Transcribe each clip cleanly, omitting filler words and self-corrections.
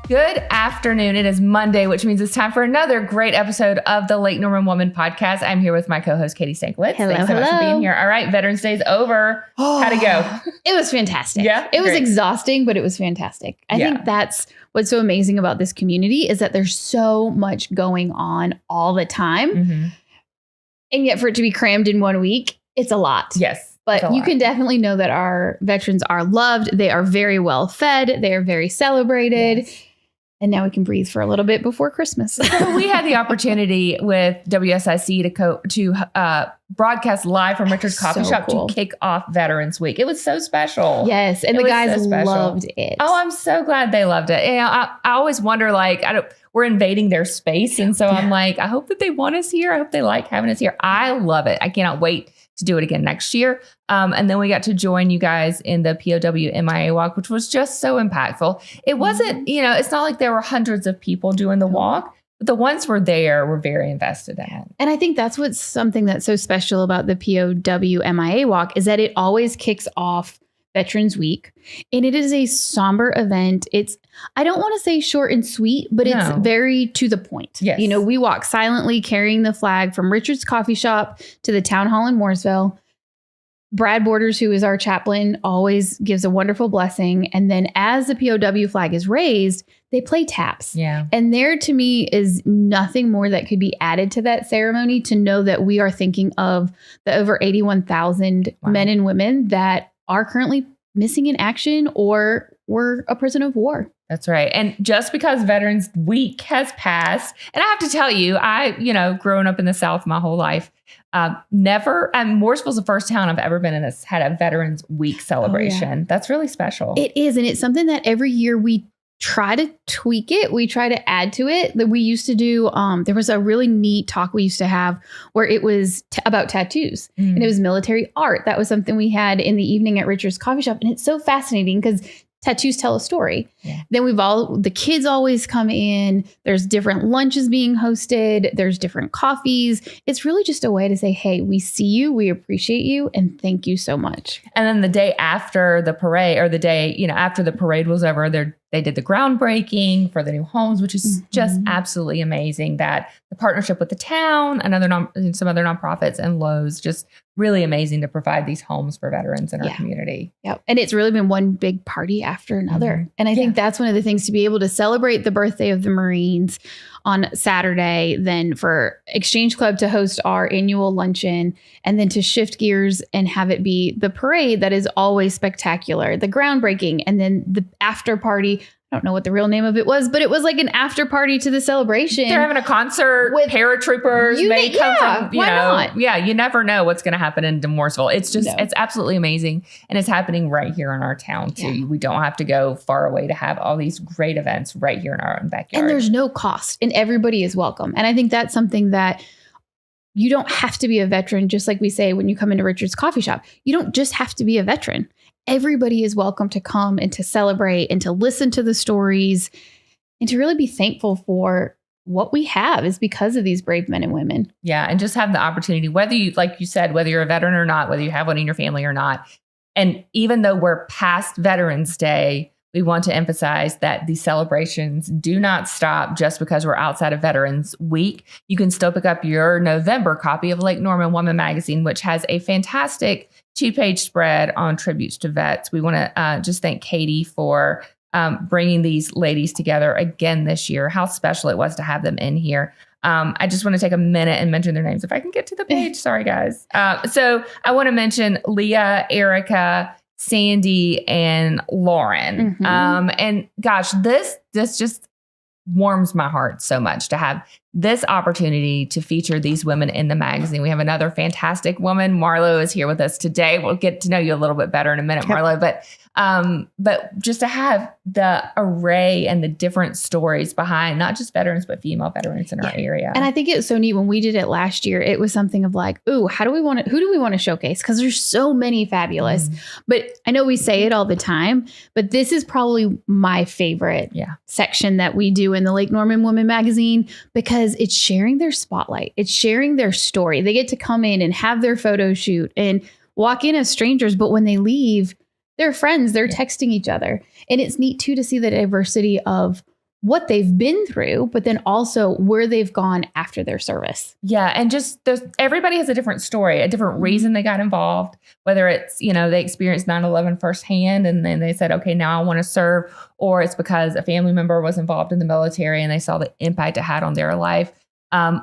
Good afternoon. It is Monday, which means it's time for another great episode of the Lake Norman Woman podcast. I'm here with my co-host, Katie Stankiewicz. Hello, Thanks so much for being here. All right, Veterans Day's over. How'd it go? It was fantastic. Yeah? It was Great. exhausting, but it was fantastic. I think that's what's so amazing about this community is that there's so much going on all the time. Mm-hmm. And yet for it to be crammed in 1 week, it's a lot. Yes. But you can definitely know that our veterans are loved. They are very well fed. They are very celebrated. Yes. And now we can breathe for a little bit before Christmas. So we had the opportunity with WSIC to broadcast live from Richard's Coffee Shop to kick off Veterans Week. It was so special. Yes. And the guys loved it. Oh, I'm so glad they loved it. I always wonder, we're invading their space. And so I'm like, I hope that they want us here. I hope they like having us here. I love it. I cannot wait to do it again next year. And then we got to join you guys in the POW MIA walk, which was just so impactful. It wasn't, it's not like there were hundreds of people doing the walk, but the ones who were there were very invested in it. And I think that's what's something that's so special about the POW MIA walk is that it always kicks off Veterans Week. And it is a somber event. I don't want to say short and sweet, but it's very to the point. Yes. We walk silently carrying the flag from Richard's Coffee Shop to the town hall in Mooresville. Brad Borders, who is our chaplain, always gives a wonderful blessing. And then as the POW flag is raised, they play taps. Yeah. And there to me is nothing more that could be added to that ceremony to know that we are thinking of the over 81,000 men and women that are currently missing in action or were a prisoner of war. That's right. And just because Veterans Week has passed, and I have to tell you, growing up in the South my whole life, Mooresville's the first town I've ever been in that's had a Veterans Week celebration. Oh, yeah. That's really special. It is. And it's something that every year we try to tweak it. We try to add to it. That we used to do. There was a really neat talk we used to have where it was about tattoos and it was military art. That was something we had in the evening at Richard's Coffee Shop. And it's so fascinating because tattoos tell a story. Yeah. Then the kids always come in. There's different lunches being hosted. There's different coffees. It's really just a way to say, hey, we see you. We appreciate you. And thank you so much. And then the day after the parade or the day, after the parade was over, they did the groundbreaking for the new homes, which is just absolutely amazing. That the partnership with the town and some other nonprofits and Lowe's, just really amazing to provide these homes for veterans in our community. Yeah. And it's really been one big party after another. And I think that's one of the things to be able to celebrate the birthday of the Marines on Saturday, then for Exchange Club to host our annual luncheon, and then to shift gears and have it be the parade that is always spectacular, the groundbreaking, and then the after party. I don't know what the real name of it was, but it was like an after party to the celebration. They're having a concert with paratroopers. They come from, why not? Yeah, you never know what's going to happen in Mooresville. It's just, it's absolutely amazing. And it's happening right here in our town too. Yeah. We don't have to go far away to have all these great events right here in our own backyard. And there's no cost and everybody is welcome. And I think that's something that you don't have to be a veteran, just like we say when you come into Richard's Coffee Shop. You don't just have to be a veteran. Everybody is welcome to come and to celebrate and to listen to the stories and to really be thankful for what we have is because of these brave men and women. Yeah. And just have the opportunity, whether you, like you said, whether you're a veteran or not, whether you have one in your family or not. And even though we're past Veterans Day, we want to emphasize that these celebrations do not stop just because we're outside of Veterans Week. You can still pick up your November copy of Lake Norman Woman magazine, which has a fantastic 2-page spread on tributes to vets. We want to just thank Katie for bringing these ladies together again this year. How special it was to have them in here. I just want to take a minute and mention their names if I can get to the page. Sorry, guys. So I want to mention Leah, Erica, Sandy, and Lauren. And gosh, this just warms my heart so much to have this opportunity to feature these women in the magazine. We have another fantastic woman. Marlo is here with us today. We'll get to know you a little bit better in a minute, Marlo, but just to have the array and the different stories behind not just veterans, but female veterans in our area. And I think it was so neat when we did it last year. It was something of like, ooh, who do we want to showcase? Because there's so many fabulous. But I know we say it all the time, but this is probably my favorite section that we do in the Lake Norman Woman magazine, because it's sharing their spotlight. It's sharing their story. They get to come in and have their photo shoot and walk in as strangers. But when they leave, they're friends. They're texting each other. And it's neat, too, to see the diversity of what they've been through, but then also where they've gone after their service. Yeah. And just everybody has a different story, a different reason they got involved, whether it's, they experienced 9/11 firsthand and then they said, okay, now I want to serve, or it's because a family member was involved in the military and they saw the impact it had on their life.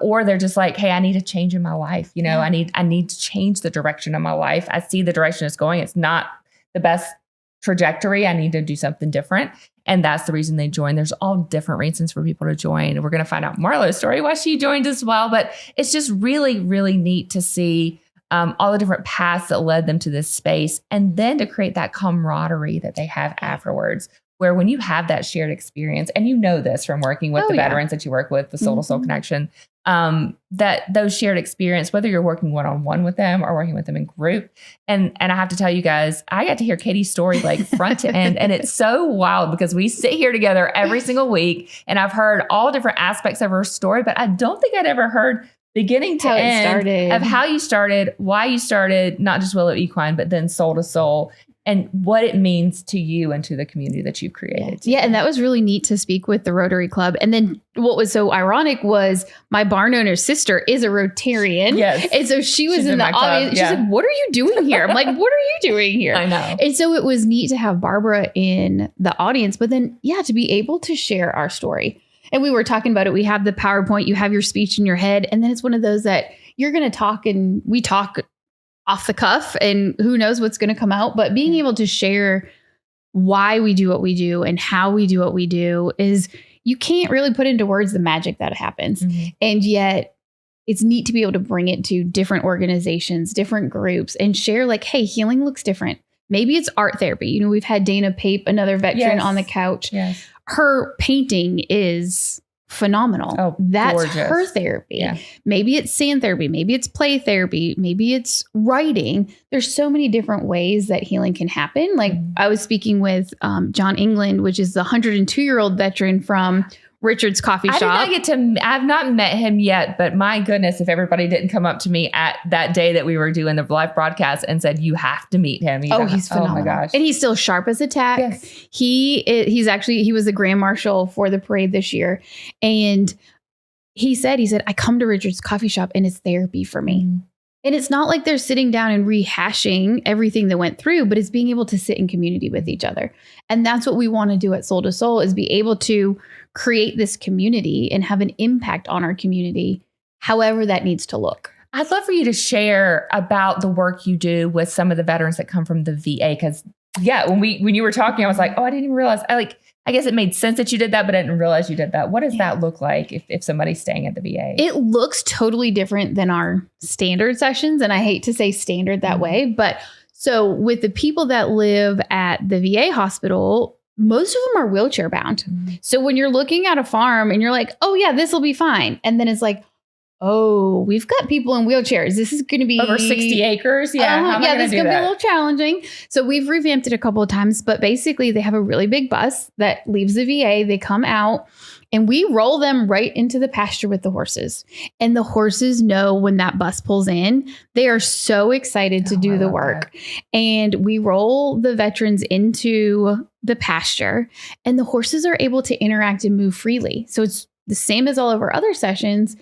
Or they're just like, hey, I need a change in my life. I need to change the direction of my life. I see the direction it's going. It's not the best trajectory. I need to do something different. And that's the reason they joined. There's all different reasons for people to join. And we're going to find out Marlo's story, why she joined as well. But it's just really, really neat to see all the different paths that led them to this space. And then to create that camaraderie that they have afterwards, where when you have that shared experience, and this from working with the veterans that you work with, the Soul to Soul Connection, that those shared experience, whether you're working one-on-one with them or working with them in group. And I have to tell you guys, I got to hear Katie's story like front to end. And it's so wild because we sit here together every single week and I've heard all different aspects of her story, but I don't think I'd ever heard beginning to end of how you started, why you started, not just Willow Equine, but then Soul to Soul, and what it means to you and to the community that you've created. Yeah. And that was really neat to speak with the Rotary Club. And then what was so ironic was my barn owner's sister is a Rotarian. Yes. And so she's in the audience. Yeah. She's like, what are you doing here? I'm like, what are you doing here? I know. And so it was neat to have Barbara in the audience, but then, to be able to share our story. And we were talking about it. We have the PowerPoint, you have your speech in your head. And then it's one of those that you're going to talk and we talk off the cuff and who knows what's going to come out. But being able to share why we do what we do and how we do what we do is you can't really put into words the magic that happens. Mm-hmm. And yet it's neat to be able to bring it to different organizations, different groups and share like, hey, healing looks different. Maybe it's art therapy. We've had Dana Pape, another veteran on the couch. Yes. Her painting is phenomenal. Oh, that's gorgeous. Her therapy. Yeah. Maybe it's sand therapy. Maybe it's play therapy. Maybe it's writing. There's so many different ways that healing can happen. Like I was speaking with John England, which is the 102-year-old veteran from Richard's Coffee Shop. I've not met him yet, but my goodness, if everybody didn't come up to me at that day that we were doing the live broadcast and said, you have to meet him. He's phenomenal. Oh my gosh. And he's still sharp as a tack. Yes. He was the Grand Marshal for the parade this year. And he said, I come to Richard's Coffee Shop and it's therapy for me. Mm-hmm. And it's not like they're sitting down and rehashing everything that went through, but it's being able to sit in community with each other. And that's what we want to do at Soul to Soul, is be able to create this community and have an impact on our community, however that needs to look. I'd love for you to share about the work you do with some of the veterans that come from the VA. Because when you were talking, I was like, I didn't even realize. I guess it made sense that you did that, but I didn't realize you did that. What does that look like if somebody's staying at the VA? It looks totally different than our standard sessions. And I hate to say standard that way, but so with the people that live at the VA hospital, most of them are wheelchair bound. Mm-hmm. So when you're looking at a farm and you're like, oh yeah, this will be fine. And then it's like, oh, we've got people in wheelchairs. This is going to be over 60 acres. Yeah. This is going to be a little challenging. So we've revamped it a couple of times, but basically they have a really big bus that leaves the VA. They come out and we roll them right into the pasture with the horses. And the horses know when that bus pulls in, they are so excited to do the work. That. And we roll the veterans into the pasture and the horses are able to interact and move freely. So it's the same as all of our other sessions.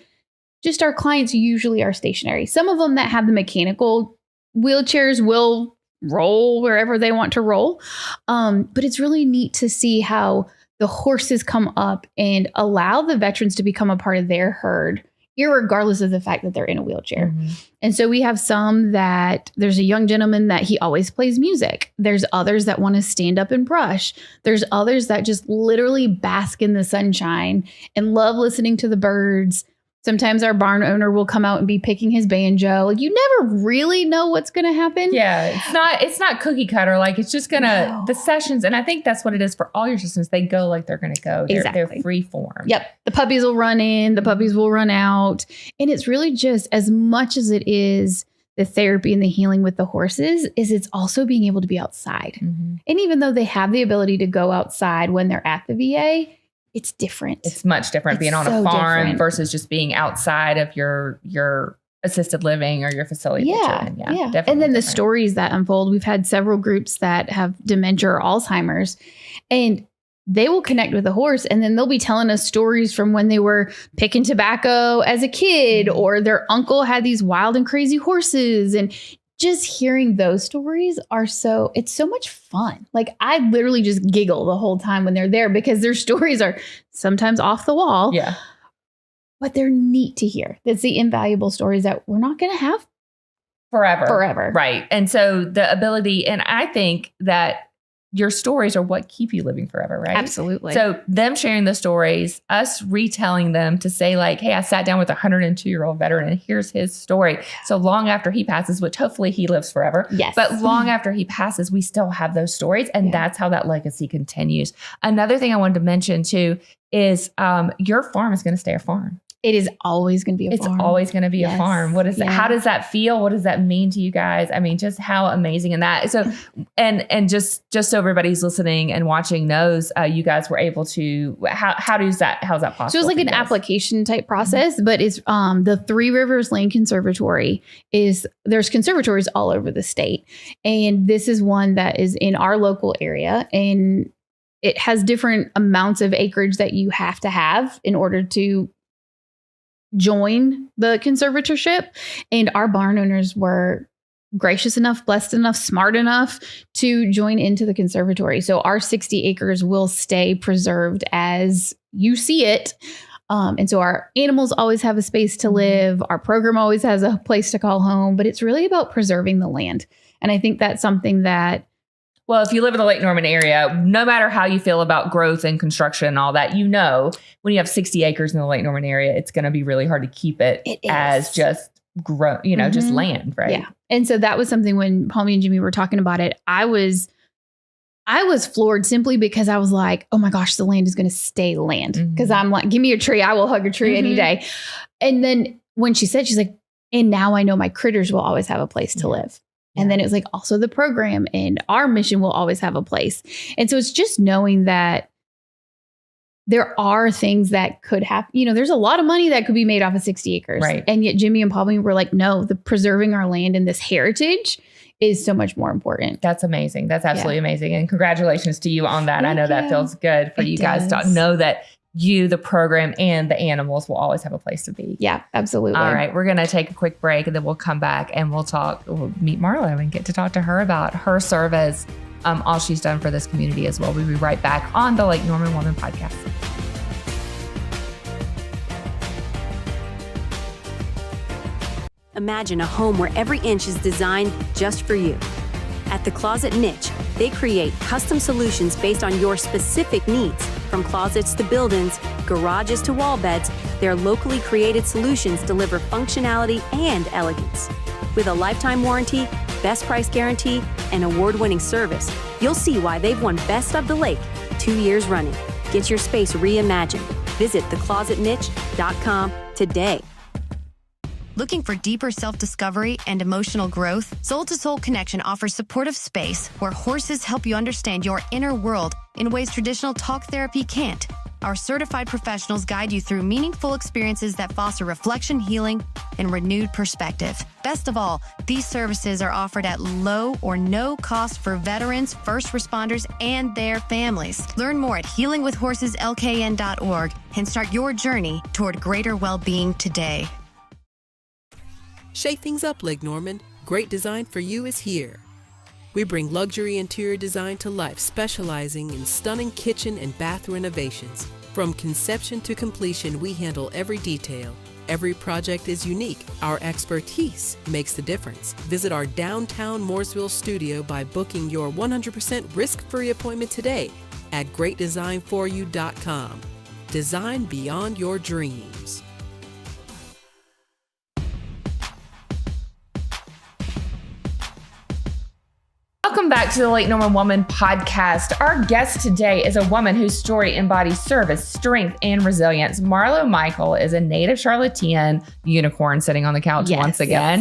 Just our clients usually are stationary. Some of them that have the mechanical wheelchairs will roll wherever they want to roll. But it's really neat to see how the horses come up and allow the veterans to become a part of their herd, irregardless of the fact that they're in a wheelchair. Mm-hmm. And so we have some that there's a young gentleman that he always plays music. There's others that want to stand up and brush. There's others that just literally bask in the sunshine and love listening to the birds. Sometimes our barn owner will come out and be picking his banjo. Like, you never really know what's going to happen. Yeah, it's not cookie cutter. Like, it's just the sessions. And I think that's what it is for all your systems. They go like they're going to go. They're free form. Yep. The puppies will run in, the puppies will run out. And it's really just as much as it is the therapy and the healing with the horses, is it's also being able to be outside. Mm-hmm. And even though they have the ability to go outside when they're at the VA, it's different. It's much different being on a farm versus just being outside of your assisted living or your facility. Yeah. Definitely. And then the stories that unfold. We've had several groups that have dementia or Alzheimer's. And they will connect with the horse, and then they'll be telling us stories from when they were picking tobacco as a kid, or their uncle had these wild and crazy horses. And just hearing those stories it's so much fun. Like, I literally just giggle the whole time when they're there, because their stories are sometimes off the wall. Yeah. But they're neat to hear. That's the invaluable stories that we're not going to have forever. Right. And so the ability, and I think that your stories are what keep you living forever, right? Absolutely. So them sharing the stories, us retelling them to say like, hey, I sat down with a 102-year-old veteran and here's his story. So long after he passes, which hopefully he lives forever. Yes. But long after he passes, we still have those stories. And that's how that legacy continues. Another thing I wanted to mention too is your farm is going to stay a farm. It is always going to be a farm. It's always going to be a farm. What is that? How does that feel? What does that mean to you guys? I mean, just how amazing. And that, so, and just so everybody's listening and watching knows, you guys were able to, how's that possible? So it's like an application type process, but it's the Three Rivers Land Conservatory there's conservatories all over the state. And this is one that is in our local area, and it has different amounts of acreage that you have to have in order to join the conservatorship. And our barn owners were gracious enough, blessed enough, smart enough to join into the conservatory. So our 60 acres will stay preserved as you see it. And so our animals always have a space to live. Our program always has a place to call home, but it's really about preserving the land. And I think that's something that, well, if you live in the Lake Norman area, no matter how you feel about growth and construction and all that, you know, when you have 60 acres in the Lake Norman area, it's going to be really hard to keep it as just grow, just land, right? Yeah. And so that was something when Palmy and Jimmy were talking about it, I was floored simply because I was like, oh my gosh, the land is going to stay land. Because I'm like, give me a tree. I will hug a tree any day. And then when she said, she's like, and now I know my critters will always have a place to live. And then it was like also the program and our mission will always have a place. And so it's just knowing that there are things that could happen. There's a lot of money that could be made off of 60 acres. Right. And yet Jimmy and Palmy were like, no, the preserving our land and this heritage is so much more important. That's amazing. That's absolutely amazing. And congratulations to you on that. Thank I know you. that feels good for you guys to know that you, the program, and the animals will always have a place to be. Yeah, absolutely. All right. We're going to take a quick break and then we'll come back and we'll meet Marlo and get to talk to her about her service, all she's done for this community as well. We'll be right back on the Lake Norman Woman Podcast. Imagine a home where every inch is designed just for you. At The Closet Niche, they create custom solutions based on your specific needs. From closets to build-ins, garages to wall beds, their locally created solutions deliver functionality and elegance. With a lifetime warranty, best price guarantee, and award-winning service, you'll see why they've won Best of the Lake 2 years running. Get your space reimagined. Visit theclosetniche.com today. Looking for deeper self-discovery and emotional growth? Soul to Soul Connection offers supportive space where horses help you understand your inner world in ways traditional talk therapy can't. Our certified professionals guide you through meaningful experiences that foster reflection, healing, and renewed perspective. Best of all, these services are offered at low or no cost for veterans, first responders, and their families. Learn more at healingwithhorseslkn.org and start your journey toward greater well-being today. Shake things up, Lake Norman. Great design for you is here. We bring luxury interior design to life, specializing in stunning kitchen and bath renovations. From conception to completion, we handle every detail. Every project is unique. Our expertise makes the difference. Visit our downtown Mooresville studio by booking your 100% risk-free appointment today at greatdesignforyou.com. Design beyond your dreams. Welcome back to the Lake Norman Woman Podcast. Our guest today is a woman whose story embodies service, strength, and resilience. Marlo Mikeal is a native Charlottean unicorn sitting on the couch once again.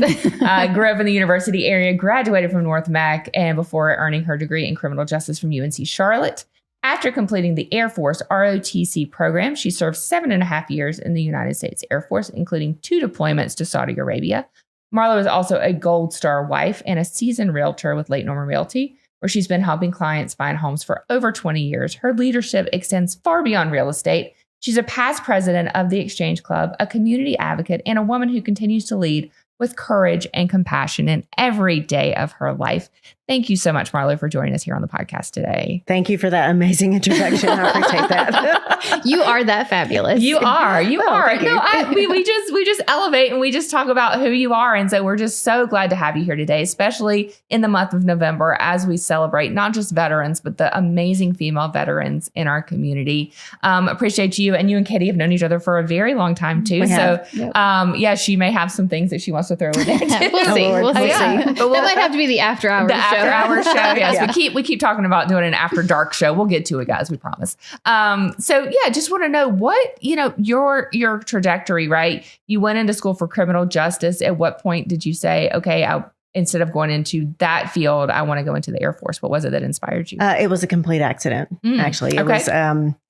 Grew up in the university area, graduated from North Mac, and before earning her degree in criminal justice from UNC Charlotte. After completing the Air Force ROTC program, she served 7.5 years in the United States Air Force, including 2 deployments to Saudi Arabia. Marlo is also a Gold Star wife and a seasoned realtor with Lake Norman Realty, where she's been helping clients find homes for over 20 years. Her leadership extends far beyond real estate. She's a past president of the Exchange Club, a community advocate, and a woman who continues to lead with courage and compassion in every day of her life. Thank you so much, Marlo, for joining us here on the podcast today. Thank you for that amazing introduction. I appreciate that. You are that fabulous. You are. You Oh, are. thank you. No, we just elevate and we just talk about who you are. And so we're just so glad to have you here today, especially in the month of November as we celebrate not just veterans, but the amazing female veterans in our community. Appreciate you. And you and Katie have known each other for a very long time too. We So have. Yep. yeah, she may have some things that she wants to throw in there too. We'll see. Lord. We'll see. Yeah. But That might have to be the after hours the show. after hours show. Yes, Yeah. we keep talking about doing an after dark show. We'll get to it, guys. We promise. So yeah, just want to know what, your trajectory, right? You went into school for criminal justice. At what point did you say, okay, instead of going into that field, I want to go into the Air Force? What was it that inspired you? It was a complete accident, actually. It okay. was,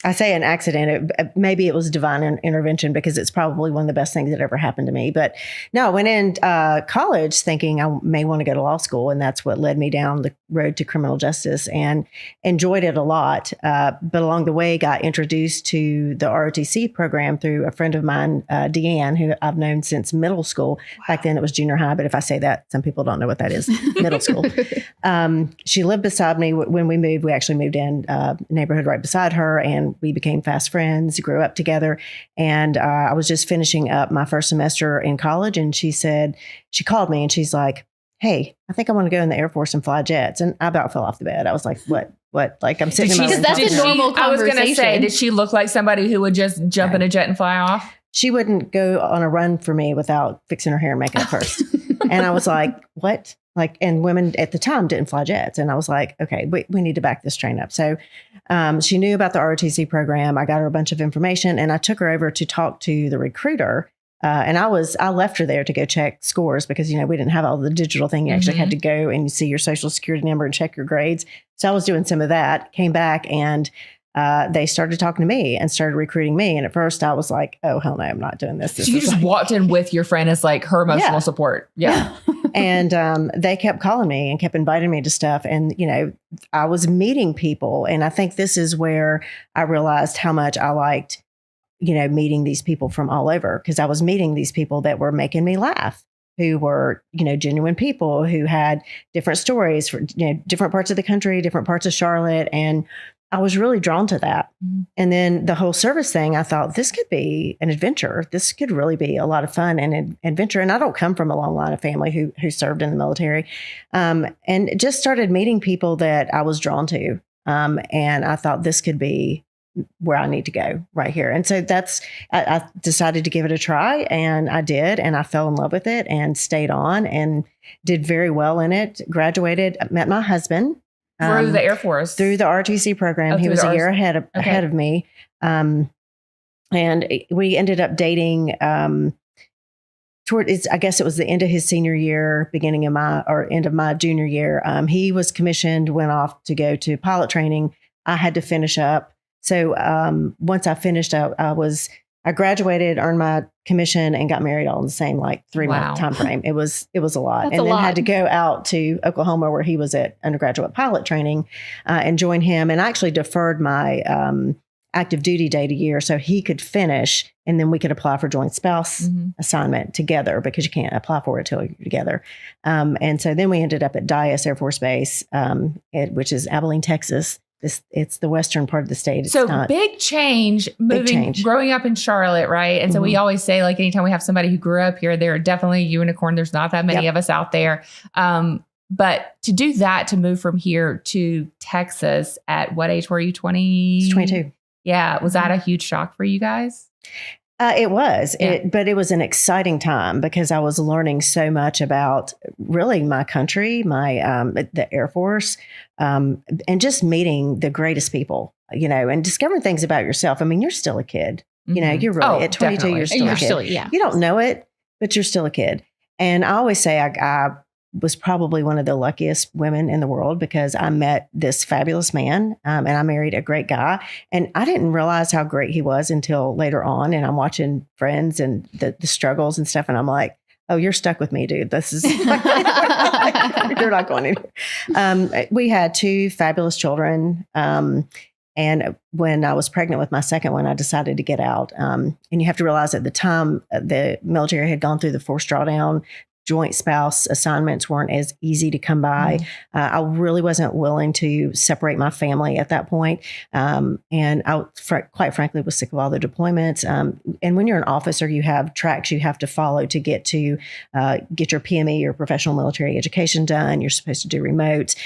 I say an accident, maybe it was divine intervention because it's probably one of the best things that ever happened to me. But no, I went in college thinking I may want to go to law school. And that's what led me down the road to criminal justice and enjoyed it a lot. But along the way, got introduced to the ROTC program through a friend of mine, Deanne, who I've known since middle school. Wow. Back then it was junior high. But if I say that, some people don't know what that is. Middle school. She lived beside me when we moved. We actually moved in a neighborhood right beside her, and we became fast friends, grew up together. And I was just finishing up my first semester in college, and she called me and she's like, "Hey, I think I want to go in the Air Force and fly jets." And I about fell off the bed. I was like, what? Like I'm sitting in my room. That's a normal I was going to say, conversation. did she look like somebody who would just jump in a jet and fly off? She wouldn't go on a run for me without fixing her hair and makeup first. And I was like, what? And women at the time didn't fly jets. And I was like, okay, we need to back this train up. So she knew about the ROTC program. I got her a bunch of information and I took her over to talk to the recruiter. And I left her there to go check scores because, we didn't have all the digital thing. You actually had to go and see your social security number and check your grades. So I was doing some of that, came back and they started talking to me and started recruiting me. And at first I was like, oh, hell no, I'm not doing this. So you just walked in with your friend as like her emotional support. Yeah. And they kept calling me and kept inviting me to stuff. And, I was meeting people. And I think this is where I realized how much I liked, meeting these people from all over, because I was meeting these people that were making me laugh, who were, genuine people who had different stories for, different parts of the country, different parts of Charlotte. And I was really drawn to that. And then the whole service thing, I thought this could be an adventure. This could really be a lot of fun and an adventure. And I don't come from a long line of family who served in the military, and just started meeting people that I was drawn to. And I thought this could be where I need to go right here. And so I decided to give it a try, and I did. And I fell in love with it and stayed on and did very well in it. Graduated, met my husband. Through the Air Force. Through the ROTC program. He was a year ahead of me. And we ended up dating I guess it was the end of his senior year, end of my junior year. He was commissioned, went off to go to pilot training. I had to finish up. So once I finished up, I graduated, earned my commission, and got married all in the same 3-month time frame. It was a lot. That's and a then lot. had to go out to Oklahoma where he was at undergraduate pilot training and join him. And I actually deferred my active duty date a year so he could finish, and then we could apply for joint spouse assignment together, because you can't apply for it till you're together. And so then we ended up at Dyess Air Force Base, which is Abilene, Texas. It's the western part of the state. So big change growing up in Charlotte, right? And so we always say, anytime we have somebody who grew up here, they're definitely a unicorn. There's not that many of us out there. But to do that, to move from here to Texas, at what age were you? 20? 22. Yeah. Was that a huge shock for you guys? It was, Yeah. but it was an exciting time because I was learning so much about really my country, the Air Force, and just meeting the greatest people, and discovering things about yourself. I mean, you're still a kid, you're really at 22, definitely. you're still a kid. You don't know it, but you're still a kid. And I always say I was probably one of the luckiest women in the world because I met this fabulous man and I married a great guy. And I didn't realize how great he was until later on. And I'm watching Friends and the struggles and stuff. And I'm like, oh, you're stuck with me, dude. This is, you're not going anywhere. We had 2 fabulous children. And when I was pregnant with my second one, I decided to get out. And you have to realize at the time, the military had gone through the forced drawdown. Joint spouse assignments weren't as easy to come by. I really wasn't willing to separate my family at that point. And I, quite frankly, was sick of all the deployments. And when you're an officer, you have tracks you have to follow to get your PME, your professional military education done. You're supposed to do remotes.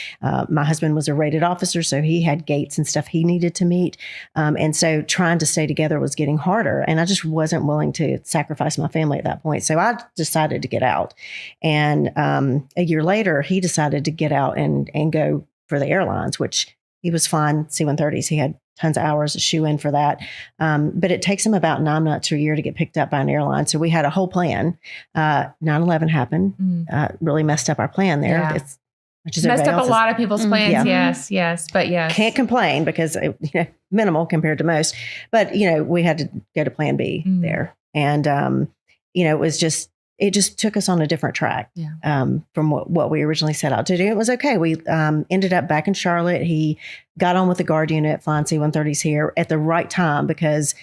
My husband was a rated officer, so he had gates and stuff he needed to meet. And so trying to stay together was getting harder. And I just wasn't willing to sacrifice my family at that point. So I decided to get out. And a year later, he decided to get out and go for the airlines, which he was flying C-130s. He had tons of hours to shoe in for that. But it takes him about 9 months or a year to get picked up by an airline. So we had a whole plan. 9/11 happened, really messed up our plan there. Yeah. Which is messed up a lot of people's plans. Yes. But yes. Can't complain because minimal compared to most. But, we had to go to plan B there. And, it just took us on a different track from what we originally set out to do. It was okay. We ended up back in Charlotte. He got on with the Guard unit, flying C-130s here at the right time because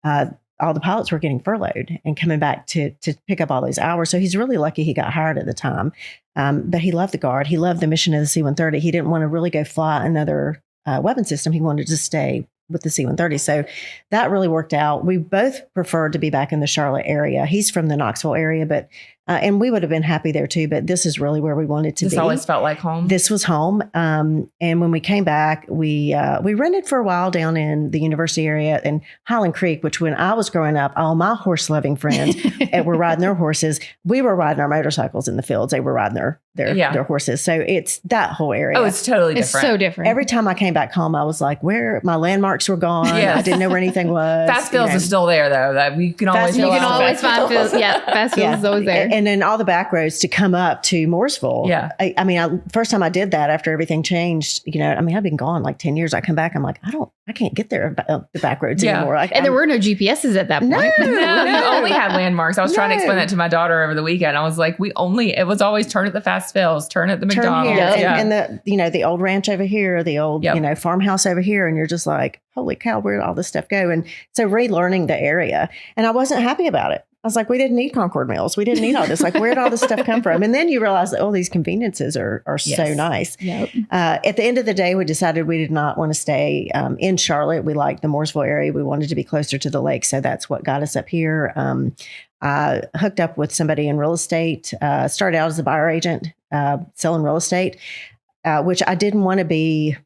all the pilots were getting furloughed and coming back to pick up all those hours. So he's really lucky he got hired at the time. But he loved the Guard. He loved the mission of the C-130. He didn't want to really go fly another weapon system. He wanted to stay with the C-130. So that really worked out. We both preferred to be back in the Charlotte area. He's from the Knoxville area, but and we would have been happy there too, but this is really where we wanted to be. This always felt like home. This was home. And when we came back, we rented for a while down in the university area in Highland Creek, which when I was growing up, all my horse loving friends were riding their horses. We were riding our motorcycles in the fields. They were riding their horses. So it's that whole area. Oh, it's totally different. It's so different. Every time I came back home, I was like, where my landmarks were gone. Yes. I didn't know where anything was. Fast Fields is still there though. That we can always find Fields. Yeah, Fast Fields is always there. And then all the back roads to come up to Mooresville. Yeah. First time I did that after everything changed, I've been gone like 10 years. I come back, I'm like, I can't get there the back roads anymore. And there were no GPSs at that point. No, you only had landmarks. I was trying to explain that to my daughter over the weekend. I was like, it was always turn at the Fast Fields, turn at the McDonald's. And the old ranch over here, the old, farmhouse over here. And you're just like, holy cow, where did all this stuff go? And so relearning the area. And I wasn't happy about it. I was like, we didn't need Concord Mills. We didn't need all this. Like, where did all this stuff come from? And then you realize that all these conveniences are so nice. Yep. At the end of the day, we decided we did not want to stay in Charlotte. We liked the Mooresville area. We wanted to be closer to the lake. So that's what got us up here. I hooked up with somebody in real estate, started out as a buyer agent, selling real estate, which I didn't want to be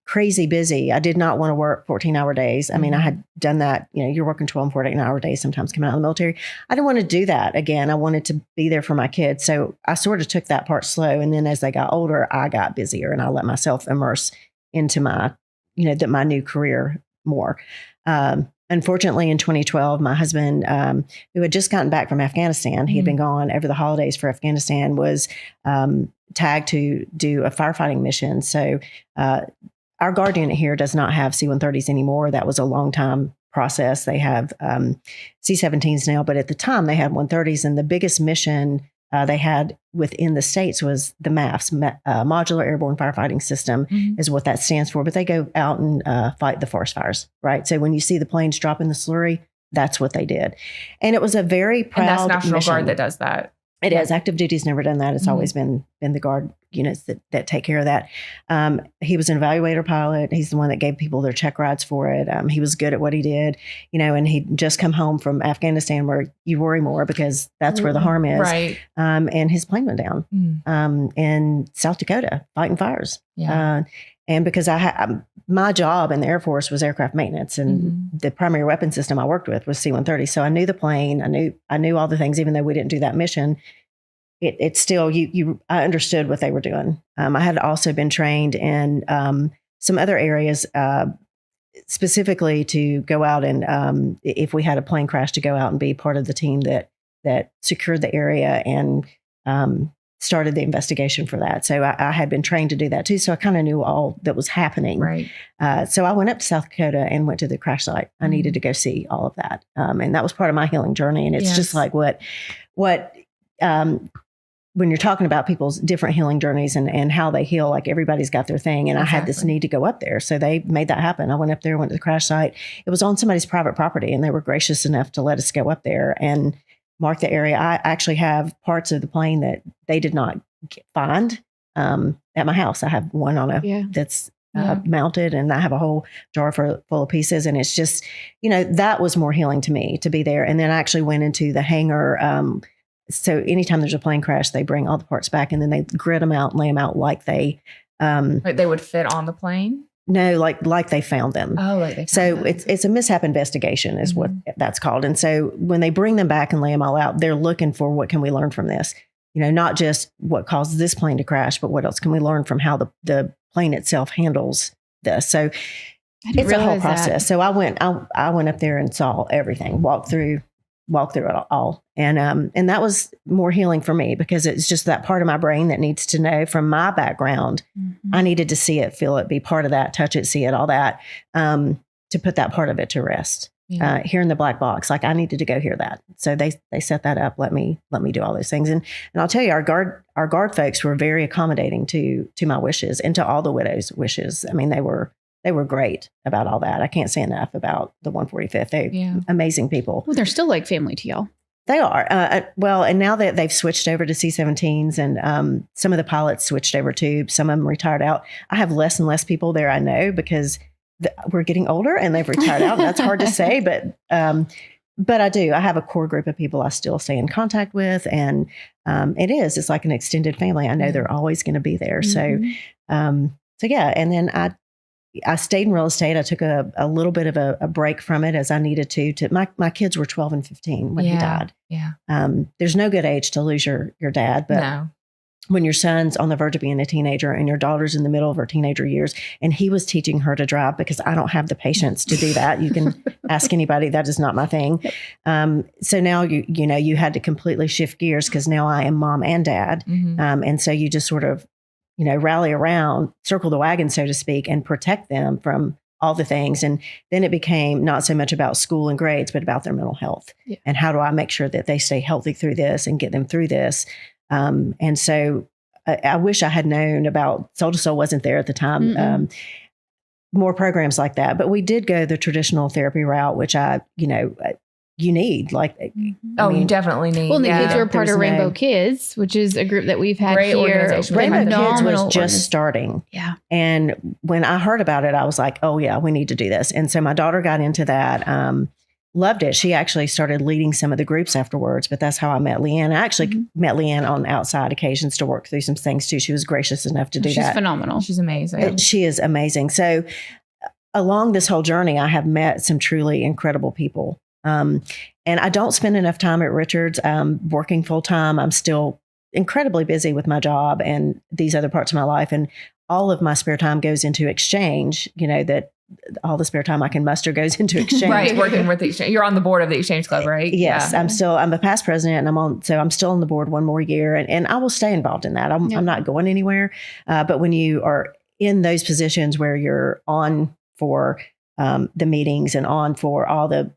crazy busy. I did not want to work 14-hour days. I mean, I had done that. You're working 12 and 14-hour days sometimes coming out of the military. I didn't want to do that again. I wanted to be there for my kids. So I sort of took that part slow. And then as they got older, I got busier and I let myself immerse into my new career more. Unfortunately, in 2012, my husband, who had just gotten back from Afghanistan, he had been gone over the holidays for Afghanistan, was tagged to do a firefighting mission. So our Guard unit here does not have C-130s anymore. That was a long time process. They have C-17s now, but at the time they had 130s. And the biggest mission they had within the States was the MAFS, Modular Airborne Firefighting System is what that stands for. But they go out and fight the forest fires, right? So when you see the planes drop in the slurry, that's what they did. And it was a very proud And that's National mission. Guard that does that. It is. Active duty's never done that. It's always been the Guard units that take care of that. He was an evaluator pilot. He's the one that gave people their check rides for it. He was good at what he did, and he'd just come home from Afghanistan where you worry more because that's where the harm is. Right. And his plane went down in South Dakota fighting fires. Yeah. And because my job in the Air Force was aircraft maintenance, and the primary weapon system I worked with was C-130. So I knew the plane. I knew all the things, even though we didn't do that mission. It's still I understood what they were doing. I had also been trained in some other areas, specifically to go out and if we had a plane crash, to go out and be part of the team that secured the area and started the investigation for that. So I had been trained to do that too. So I kind of knew all that was happening. Right. So I went up to South Dakota and went to the crash site. I needed to go see all of that. And that was part of my healing journey. And it's just like what when you're talking about people's different healing journeys and how they heal, like everybody's got their thing. And I had this need to go up there. So they made that happen. I went up there, went to the crash site. It was on somebody's private property, and they were gracious enough to let us go up there and mark the area. I actually have parts of the plane that they did not find at my house. I have one on that's mounted, and I have a whole jar full of pieces. And it's just, that was more healing to me to be there. And then I actually went into the hangar. So anytime there's a plane crash, they bring all the parts back, and then they grid them out and lay them out like they like they would fit on the plane. No, like they found them. Oh, like they found so them. It's a mishap investigation is what that's called. And so when they bring them back and lay them all out, they're looking for what can we learn from this? Not just what caused this plane to crash, but what else can we learn from how the plane itself handles this? So it's a whole process. So I went up there and saw everything, walked through it all. And that was more healing for me, because it's just that part of my brain that needs to know from my background. I needed to see it, feel it, be part of that, touch it, see it, all that, to put that part of it to rest. Here in the black box, like I needed to go hear that. So they set that up, let me do all those things. And I'll tell you, our guard folks were very accommodating to my wishes and to all the widows' wishes. I mean, they were great about all that. I can't say enough about the 145th. They're amazing people. Well, they're still like family to y'all. They are. Well, and now that they've switched over to C-17s, and some of the pilots switched over too, some of them retired out. I have less and less people there, I know, because we're getting older and they've retired out. That's hard to say, but I do. I have a core group of people I still stay in contact with, and it's like an extended family. I know they're always going to be there. So yeah. And then I stayed in real estate. I took a little bit of a break from it as I needed to my kids were 12 and 15 when he died. Yeah. There's no good age to lose your dad, but when your son's on the verge of being a teenager and your daughter's in the middle of her teenager years, and he was teaching her to drive, because I don't have the patience to do that. You can ask anybody. That is not my thing. So now you had to completely shift gears, because now I am mom and dad. And so you just sort of, rally around, circle the wagon, so to speak, and protect them from all the things. And then it became not so much about school and grades, but about their mental health. And how do I make sure that they stay healthy through this and get them through this? And so I wish I had known about Soul to Soul wasn't there at the time. More programs like that, but we did go the traditional therapy route, which you need, you definitely need. Well, the kids were part of Rainbow Kids, which is a group that we've had Great here. organization. Rainbow Kids was just starting. Yeah. And when I heard about it, I was like, oh yeah, we need to do this. And so my daughter got into that. Loved it. She actually started leading some of the groups afterwards, but that's how I met Leanne. I actually met Leanne on outside occasions to work through some things too. She was gracious enough to do that. She's phenomenal. She's amazing. She is amazing. So along this whole journey, I have met some truly incredible people. And I don't spend enough time at Richards. Working full time. I'm still incredibly busy with my job and these other parts of my life. And all of my spare time goes into exchange, that all the spare time I can muster goes into exchange. Right. Working with the exchange. You're on the board of the Exchange Club, right? Yes. Yeah. I'm a past president, and I'm still on the board one more year, and I will stay involved in that. I'm not going anywhere. But when you are in those positions where you're on for the meetings and on for all the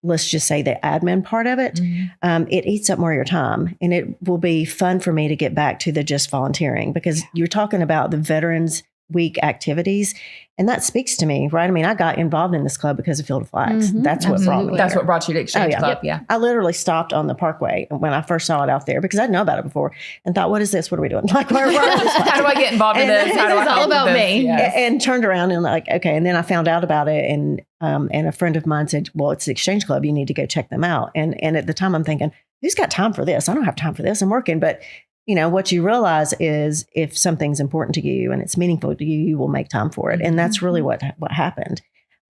let's just say the admin part of it, it eats up more of your time. And it will be fun for me to get back to the just volunteering, because you're talking about the Veterans Week activities. And that speaks to me, right? I mean, I got involved in this club because of Field of Flags. That's what brought me. That's what brought you to Exchange Club. Yeah. I literally stopped on the Parkway when I first saw it out there, because I didn't know about it before, and thought, what is this? What are we doing? Like, how do I get involved in this? How do I help all about with this? me. Yes. And turned around and like, okay. And then I found out about it, and a friend of mine said, well, it's the Exchange Club. You need to go check them out. And at the time I'm thinking, who's got time for this? I don't have time for this. I'm working. But what you realize is if something's important to you and it's meaningful to you, you will make time for it. And that's really what happened.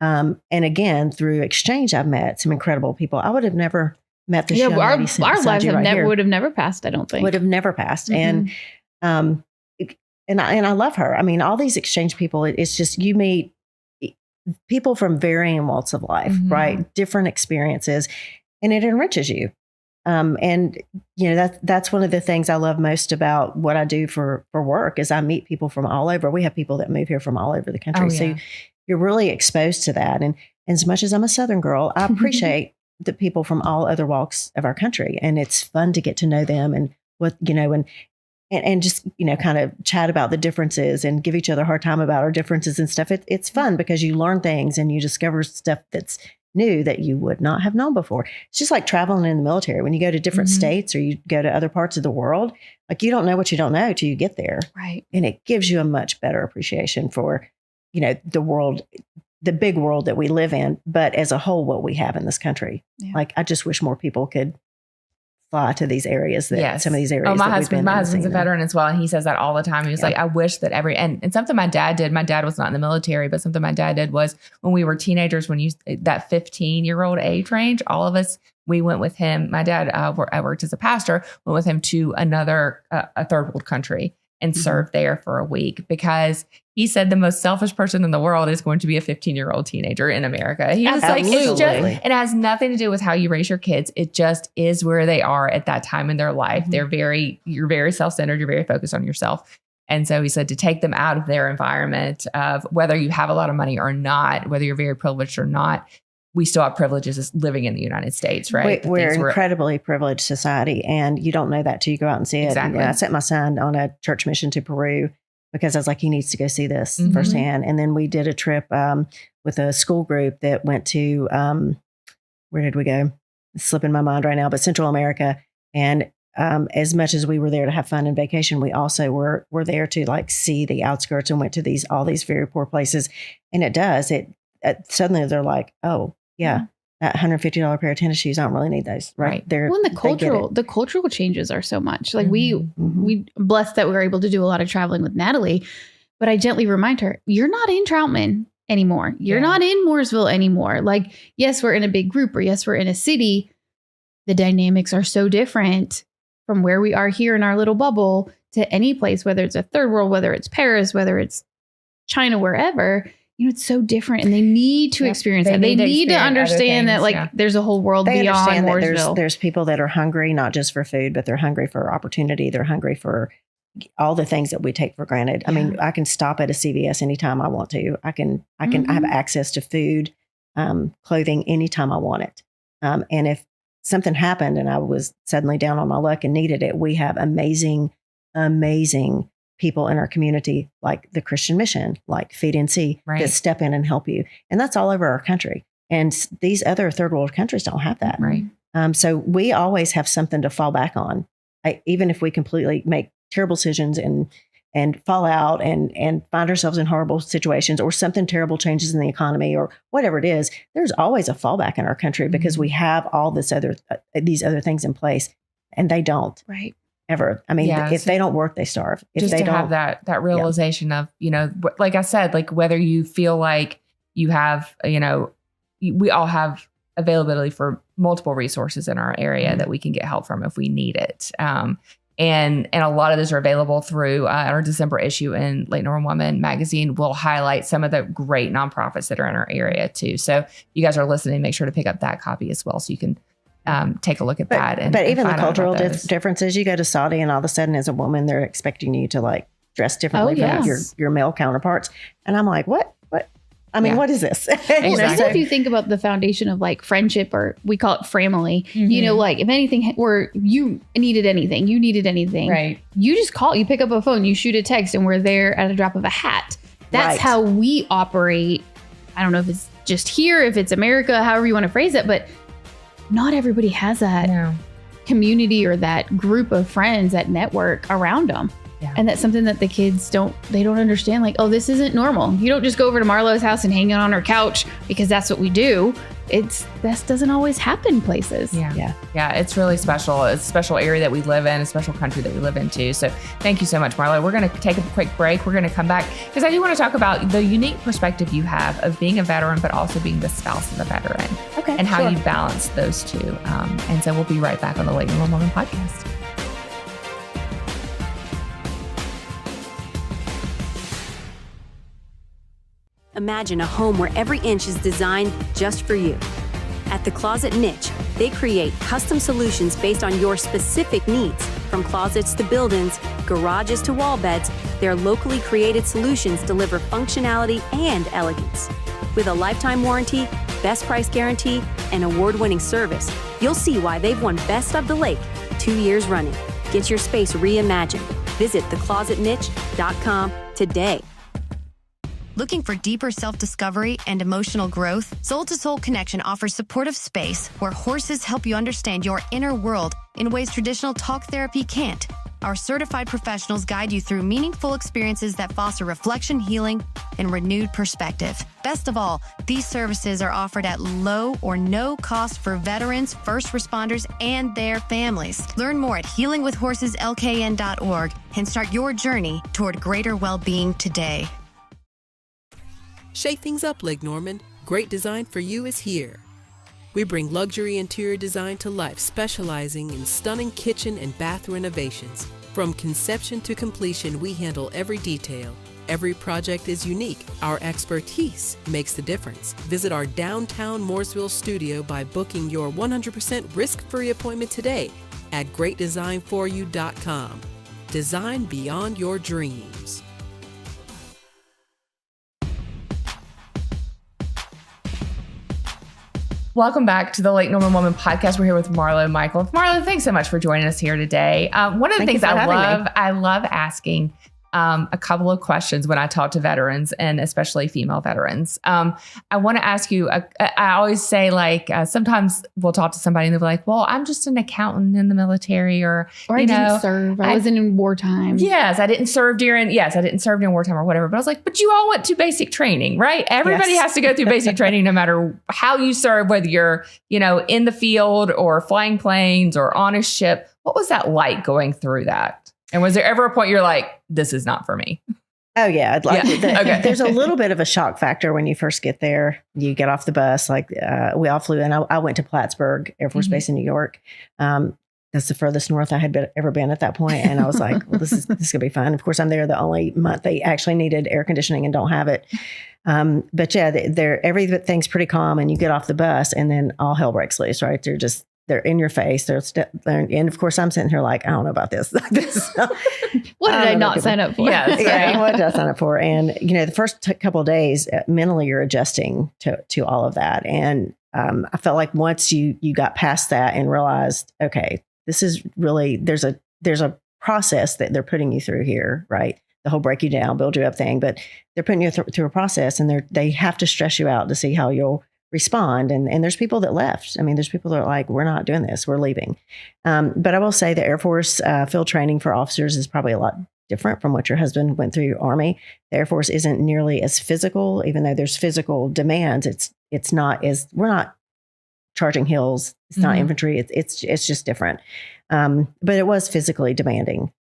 And again, through Exchange, I've met some incredible people. I would have never met this young lady sitting our beside lives you right here. would have never passed, I don't think. Would have never passed. And I love her. I mean, all these Exchange people, it's just, you meet people from varying walks of life, right? Different experiences, and it enriches you. And that's one of the things I love most about what I do for work is I meet people from all over. We have people that move here from all over the country. So you're really exposed to that. And as much as I'm a Southern girl, I appreciate the people from all other walks of our country, and it's fun to get to know them and what, and just, kind of chat about the differences and give each other a hard time about our differences and stuff. It's fun because you learn things and you discover stuff that's new that you would not have known before. It's just like traveling in the military. When you go to different states or you go to other parts of the world, like you don't know what you don't know till you get there. Right. And it gives you a much better appreciation for, the world, the big world that we live in, but as a whole, what we have in this country. Yeah. Like, I just wish more people could fly to these areas some of these areas. Oh, my husband's a veteran as well. And he says that all the time. He was like, I wish that and something my dad did, my dad was not in the military, but something my dad did was when we were teenagers, that 15-year-old age range, all of us, we went with him. My dad, I worked as a pastor, went with him to a third world country and served there for a week, because he said the most selfish person in the world is going to be a 15-year-old teenager in America. He was like, it has nothing to do with how you raise your kids. It just is where they are at that time in their life. You're very self-centered. You're very focused on yourself. And so he said to take them out of their environment of whether you have a lot of money or not, whether you're very privileged or not, we still have privileges as living in the United States, right? We're an incredibly privileged society, and you don't know that till you go out and see it. Exactly. I sent my son on a church mission to Peru because I was like, he needs to go see this firsthand. And then we did a trip with a school group that went to, where did we go? It's slipping my mind right now, but Central America. And as much as we were there to have fun and vacation, we also were there to like see the outskirts and went to all these very poor places. And suddenly they're like, oh, yeah, that $150 pair of tennis shoes, I don't really need those. Right. Well, the cultural changes are so much. Like we blessed that we were able to do a lot of traveling with Natalie, but I gently remind her, you're not in Troutman anymore. You're not in Mooresville anymore. Like, yes, we're in a big group, or yes, we're in a city. The dynamics are so different from where we are here in our little bubble to any place, whether it's a third world, whether it's Paris, whether it's China, wherever. It's so different, and they need to experience that. They need to understand that, there's a whole world beyond Mooresville. There's people that are hungry, not just for food, but they're hungry for opportunity. They're hungry for all the things that we take for granted. I mean, I can stop at a CVS anytime I want to. I have access to food, clothing anytime I want it. And if something happened and I was suddenly down on my luck and needed it, we have amazing people in our community, like the Christian Mission, like Feed and See, that step in and help you. And that's all over our country. And these other third world countries don't have that. Right. So we always have something to fall back on. Even if we completely make terrible decisions and fall out and find ourselves in horrible situations, or something terrible changes in the economy or whatever it is, there's always a fallback in our country because we have all these other things in place, and they don't. Right. Ever. I mean, if they don't work, they starve. If just they to don't have that realization of, like I said, like whether you feel like you have, we all have availability for multiple resources in our area that we can get help from if we need it. And a lot of those are available through our December issue in Late Northern Woman magazine. We'll highlight some of the great nonprofits that are in our area too. So if you guys are listening, make sure to pick up that copy as well, so you can take a look at that. But even the cultural differences, you go to Saudi and all of a sudden as a woman, they're expecting you to like dress differently from your male counterparts. And I'm like, what? I mean, what is this? Exactly. If you think about the foundation of like friendship, or we call it family, like if anything, or you needed anything, right? You just call, you pick up a phone, you shoot a text, and we're there at a drop of a hat. That's how we operate. I don't know if it's just here, if it's America, however you want to phrase it, but not everybody has that community or that group of friends, that network around them. Yeah. And that's something that the kids don't understand. Like, oh, this isn't normal. You don't just go over to Marlo's house and hang out on her couch because that's what we do. That doesn't always happen places. Yeah. It's really special. It's a special area that we live in, a special country that we live in too. So thank you so much, Marlo. We're going to take a quick break. We're going to come back because I do want to talk about the unique perspective you have of being a veteran, but also being the spouse of a veteran. Okay. And how you balance those two. And so we'll be right back on the Late Northern Woman podcast. Imagine a home where every inch is designed just for you. At The Closet Niche, they create custom solutions based on your specific needs. From closets to build-ins, garages to wall beds, their locally created solutions deliver functionality and elegance. With a lifetime warranty, best price guarantee, and award-winning service, you'll see why they've won Best of the Lake 2 years running. Get your space reimagined. Visit theclosetniche.com today. Looking for deeper self-discovery and emotional growth? Soul to Soul Connection offers supportive space where horses help you understand your inner world in ways traditional talk therapy can't. Our certified professionals guide you through meaningful experiences that foster reflection, healing, and renewed perspective. Best of all, these services are offered at low or no cost for veterans, first responders, and their families. Learn more at healingwithhorseslkn.org and start your journey toward greater well-being today. Shake things up, Lake Norman. Great design for you is here. We bring luxury interior design to life, specializing in stunning kitchen and bath renovations. From conception to completion, we handle every detail. Every project is unique. Our expertise makes the difference. Visit our downtown Mooresville studio by booking your 100% risk-free appointment today at greatdesignforyou.com. Design beyond your dreams. Welcome back to the Lake Norman Woman podcast. We're here with Marlo Mikeal. Marlo, thanks so much for joining us here today. One of the things I love asking a couple of questions when I talk to veterans, and especially female veterans. I want to ask you, I always say, like, sometimes we'll talk to somebody and they'll be like, well, I'm just an accountant in the military, or I didn't serve. I wasn't in wartime. I didn't serve during wartime or whatever. But I was like, but you all went to basic training, right? Everybody has to go through basic training, no matter how you serve, whether you're, in the field or flying planes or on a ship. What was that like going through that? And was there ever a point you're like, this is not for me? Oh, yeah. Okay. There's a little bit of a shock factor when you first get there. You get off the bus. We all flew in. I went to Plattsburgh Air Force Base in New York. That's the furthest north I had ever been at that point. And I was like, well, this is going to be fun. Of course, I'm there the only month they actually needed air conditioning and don't have it. But yeah, everything's pretty calm, and you get off the bus and then all hell breaks loose, right? They're in your face. And of course, I'm sitting here like, I don't know about this. What did I not sign up for? Yeah, what did I sign up for? And, the first couple of days, mentally, you're adjusting to all of that. And I felt like once you got past that and realized, okay, this is really, there's a process that they're putting you through here, right? The whole break you down, build you up thing. But they're putting you through a process, and they have to stress you out to see how you'll respond. And there's people that left. I mean, there's people that are like, we're not doing this, we're leaving. But I will say the Air Force field training for officers is probably a lot different from what your husband went through Army. The Air Force isn't nearly as physical, even though there's physical demands. It's not as, we're not charging hills. It's not infantry. It's just different. But it was physically demanding,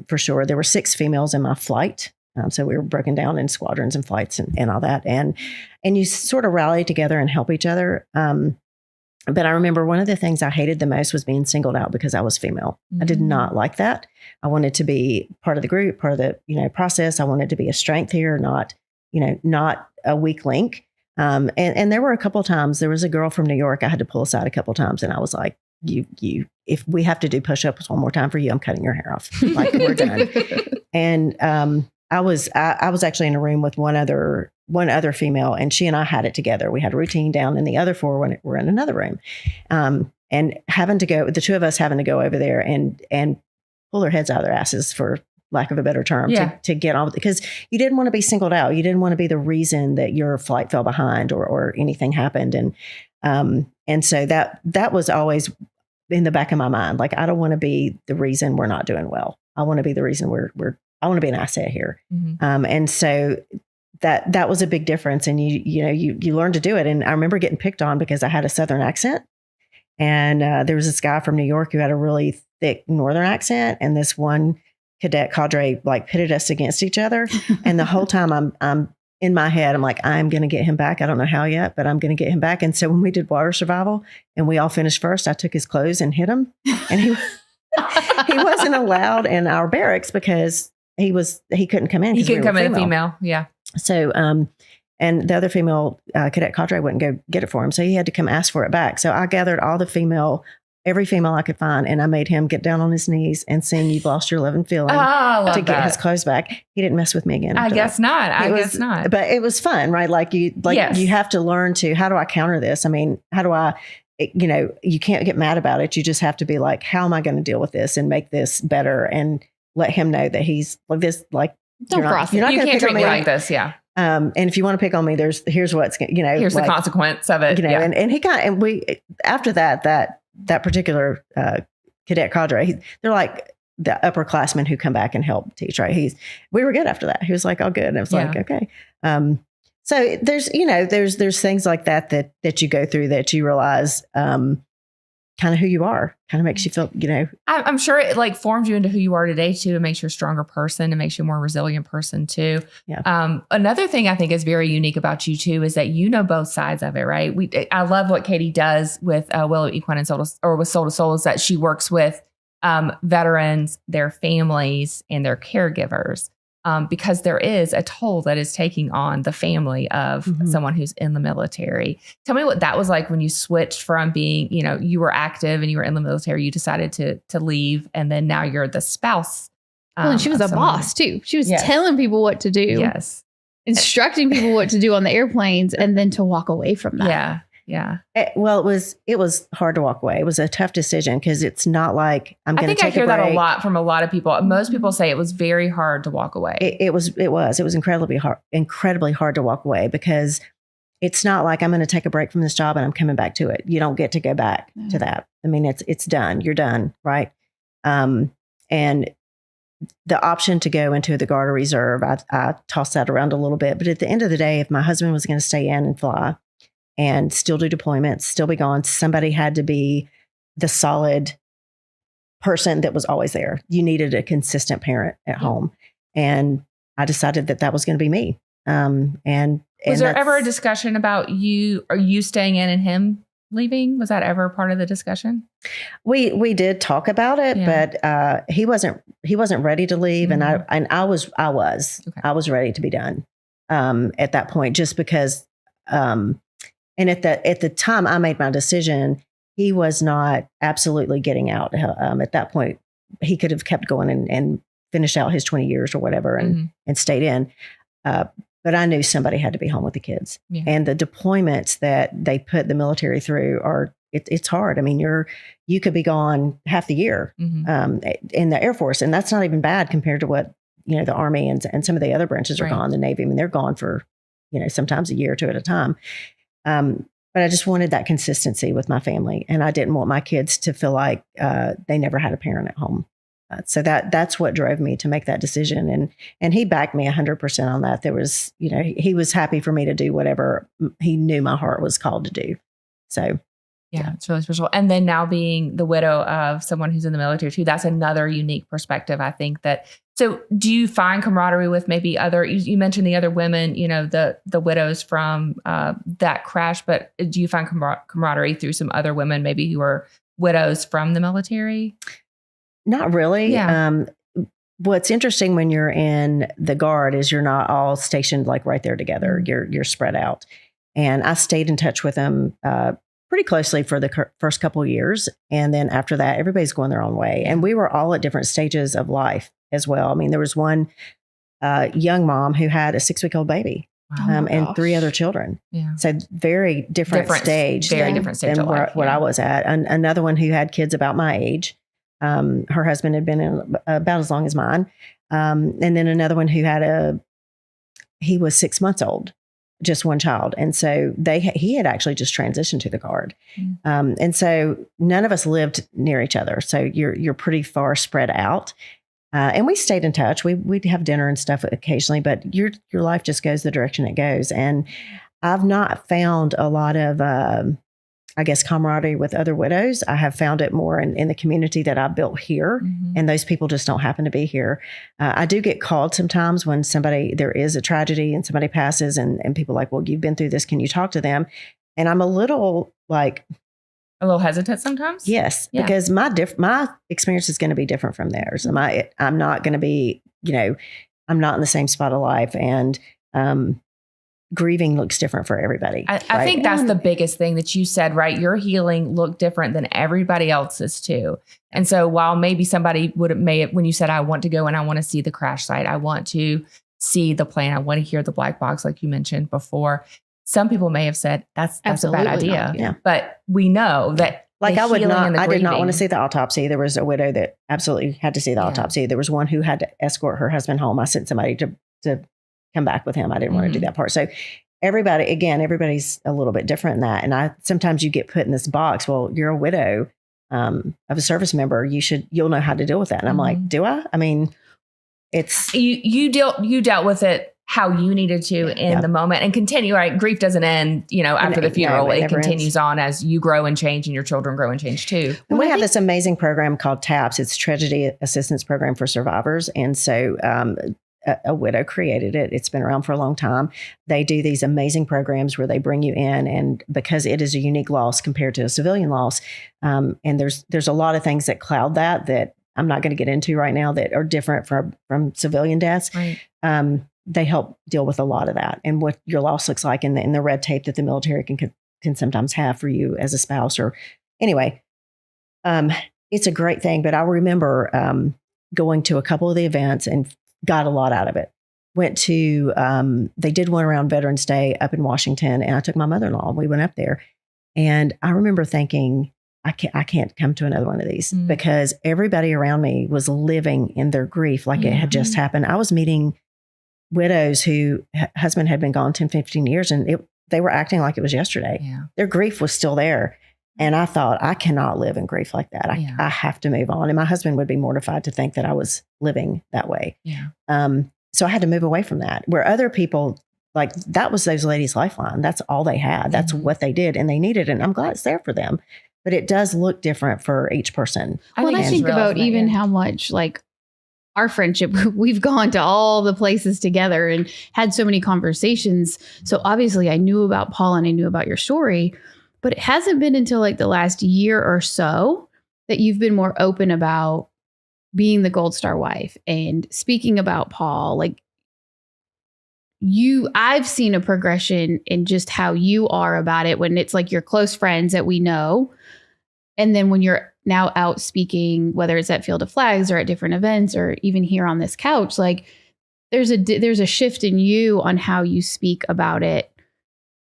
for sure. There were 6 females in my flight. So we were broken down in squadrons and flights and all that. And you sort of rally together and help each other. But I remember one of the things I hated the most was being singled out because I was female. I did not like that. I wanted to be part of the group, part of the, process. I wanted to be a strength here, not a weak link. And there were a couple of times, there was a girl from New York I had to pull aside a couple of times, and I was like, if we have to do push-ups one more time for you, I'm cutting your hair off. Like, we're done. And I was actually in a room with one other female, and she and I had it together. We had a routine down, and the other 4 were in another room. And the 2 of us having to go over there and pull their heads out of their asses, for lack of a better term, to get on, because you didn't want to be singled out. You didn't want to be the reason that your flight fell behind or anything happened. And so that was always in the back of my mind. Like, I don't want to be the reason we're not doing well. I want to be the reason I want to be an asset here. And so that was a big difference. And you learn to do it. And I remember getting picked on because I had a Southern accent. And there was this guy from New York who had a really thick Northern accent. And this one cadet cadre pitted us against each other. And the whole time I'm in my head, I'm like, I'm going to get him back. I don't know how yet, but I'm going to get him back. And so when we did water survival and we all finished first, I took his clothes and hit him. And he wasn't allowed in our barracks because he couldn't come in. He couldn't come in female. Yeah. So, and the other female cadet cadre wouldn't go get it for him. So he had to come ask for it back. So I gathered all the female every female I could find, and I made him get down on his knees and sing "You've Lost Your Love and Feeling" I to get that. his clothes back. He didn't mess with me again. I guess not. I guess not. But it was fun, right? Like you have to learn to, how do I counter this? I mean, how do I, you can't get mad about it. You just have to be like, how am I going to deal with this and make this better, and let him know that he's like this, like, don't cross it. You can't treat me like this. Yeah. And if you want to pick on me, here's what's, here's like, the consequence of it. And he after that particular cadet cadre, they're like the upperclassmen who come back and help teach, right? We were good after that. He was like, all good. And I was like, okay. So there's things like that you go through that you realize, kind of who you are, kind of makes you feel, I'm sure it like forms you into who you are today too. It makes you a stronger person. It makes you a more resilient person too. Yeah. Another thing I think is very unique about you too is that you know both sides of it, right? I love what Katie does with Willow Equine and with Soul to Soul is that she works with veterans, their families, and their caregivers. Because there is a toll that is taking on the family of someone who's in the military. Tell me what that was like when you switched from being, you were active and you were in the military, you decided to leave, and then now you're the spouse. And she was a boss too. She was telling people what to do. Yes. Instructing people what to do on the airplanes, and then to walk away from that. Yeah. Yeah. Well, it was hard to walk away. It was a tough decision because it's not like I'm going to take a break. I hear that a lot from a lot of people. Most people say it was very hard to walk away. It was incredibly hard to walk away because it's not like I'm going to take a break from this job and I'm coming back to it. You don't get to go back to that. I mean, it's done. You're done. Right. And the option to go into the Guard or Reserve, I tossed that around a little bit, but at the end of the day, if my husband was going to stay in and fly, and still do deployments, still be gone, somebody had to be the solid person that was always there. You needed a consistent parent at home. And I decided that was going to be me. And was there ever a discussion about you staying in and him leaving? Was that ever part of the discussion? We did talk about it, but he wasn't ready to leave. And I was ready to be done at that point, just because, and at the time I made my decision, he was not absolutely getting out. At that point, he could have kept going and finished out his 20 years or whatever and stayed in. But I knew somebody had to be home with the kids. Yeah. And the deployments that they put the military through it's hard. I mean, you could be gone half the year in the Air Force, and that's not even bad compared to what the Army and some of the other branches are gone. The Navy, I mean, they're gone for sometimes a year or two at a time. But I just wanted that consistency with my family, and I didn't want my kids to feel like they never had a parent at home. So that's what drove me to make that decision. And he backed me 100% on that. There was, he was happy for me to do whatever he knew my heart was called to do. So. Yeah, it's really special. And then now being the widow of someone who's in the military too, that's another unique perspective. I think that. So do you find camaraderie with maybe you mentioned the other women, the widows from that crash, but do you find camaraderie through some other women, maybe who are widows from the military? Not really. Yeah. What's interesting when you're in the Guard is you're not all stationed like right there together. You're spread out. And I stayed in touch with them pretty closely for the first couple of years. And then after that, everybody's going their own way. And we were all at different stages of life as well. I mean, there was one young mom who had a 6-week-old baby and 3 other children. Yeah. So very different stage. Very different stage than of life, what I was at. And another one who had kids about my age. Her husband had been in about as long as mine. And then another one who he was 6 months old. Just one child. And so he had actually just transitioned to the Guard. And so none of us lived near each other. So you're pretty far spread out. And we stayed in touch. We'd have dinner and stuff occasionally, but your life just goes the direction it goes. And I've not found a lot of, camaraderie with other widows. I have found it more in the community that I built here. And those people just don't happen to be here. I do get called sometimes when there is a tragedy and somebody passes and people are like, well, you've been through this. Can you talk to them? And I'm a little hesitant sometimes. Yes. Yeah. Because my experience is going to be different from theirs. I'm not going to be, I'm not in the same spot of life. And, grieving looks different for everybody. I think that's the biggest thing that you said, right? Your healing looked different than everybody else's too. And so while maybe somebody when you said, I want to go and I want to see the crash site, I want to see the plan, I want to hear the black box, like you mentioned before, some people may have said that's a bad idea. Yeah. But we know that I did not want to see the autopsy. There was a widow that absolutely had to see the autopsy. There was one who had to escort her husband home. I sent somebody to come back with him. I didn't want to do that part. So everybody's a little bit different in that. And sometimes you get put in this box. Well, you're a widow of a service member. You'll know how to deal with that. And I'm like, do I? I mean, it's you dealt with it how you needed to in the moment and continue, right? Grief doesn't end, after the funeral. It continues on as you grow and change and your children grow and change too. And we have this amazing program called TAPS. It's Tragedy Assistance Program for Survivors. And so a widow created it. It's been around for a long time. They do these amazing programs where they bring you in, and because it is a unique loss compared to a civilian loss, and there's a lot of things that cloud that I'm not going to get into right now that are different from civilian deaths. Right. They help deal with a lot of that and what your loss looks like and the red tape that the military can sometimes have for you as a spouse. Or anyway, it's a great thing. But I remember going to a couple of the events and got a lot out of it. Went to they did one around Veterans Day up in Washington, and I took my mother-in-law. We went up there, and I remember thinking, I can't come to another one of these because everybody around me was living in their grief like it had just happened. I was meeting widows who husband had been gone 10, 15 years, and they were acting like it was yesterday. Yeah. Their grief was still there. And I thought, I cannot live in grief like that. I have to move on. And my husband would be mortified to think that I was living that way. Yeah. So I had to move away from that. Where other people, like that was those ladies' lifeline. That's all they had. That's what they did. And they needed it. And I'm glad it's there for them. But it does look different for each person. I think about even how much like our friendship, we've gone to all the places together and had so many conversations. So obviously I knew about Paul and I knew about your story, but it hasn't been until like the last year or so that you've been more open about being the Gold Star wife and speaking about Paul. Like I've seen a progression in just how you are about it when it's like your close friends that we know. And then when you're now out speaking, whether it's at Field of Flags or at different events or even here on this couch, like there's a shift in you on how you speak about it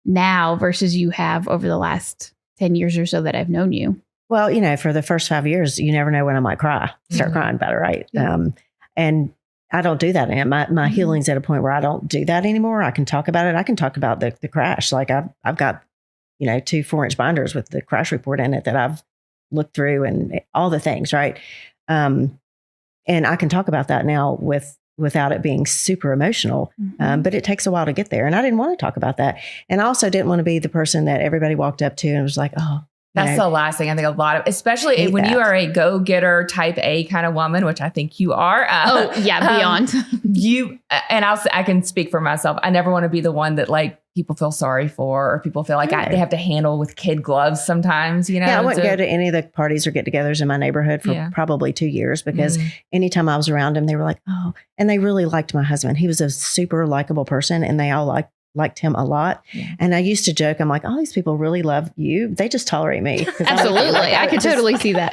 now versus you have over the last 10 years or so that I've known you. Well, for the first 5 years, you never know when I might start crying about it. Right. Yeah. And I don't do that. And my healing's at a point where I don't do that anymore. I can talk about it. I can talk about the crash. Like I've got, 2 4-inch binders with the crash report in it that I've looked through and all the things. Right. And I can talk about that now without it being super emotional. But it takes a while to get there. And I didn't want to talk about that. And I also didn't want to be the person that everybody walked up to and was like, oh, that's the last thing I think a lot of, especially when you are a go-getter type A kind of woman, which I think you are. Beyond. I can speak for myself. I never want to be the one that like people feel sorry for, or people feel like they have to handle with kid gloves sometimes, Yeah, I wouldn't go to any of the parties or get-togethers in my neighborhood for probably 2 years because anytime I was around them, they were like, oh, and they really liked my husband. He was a super likable person, and they all liked him a lot. Yeah. And I used to joke, I'm like, all these people really love you. They just tolerate me. Absolutely. I could totally see that.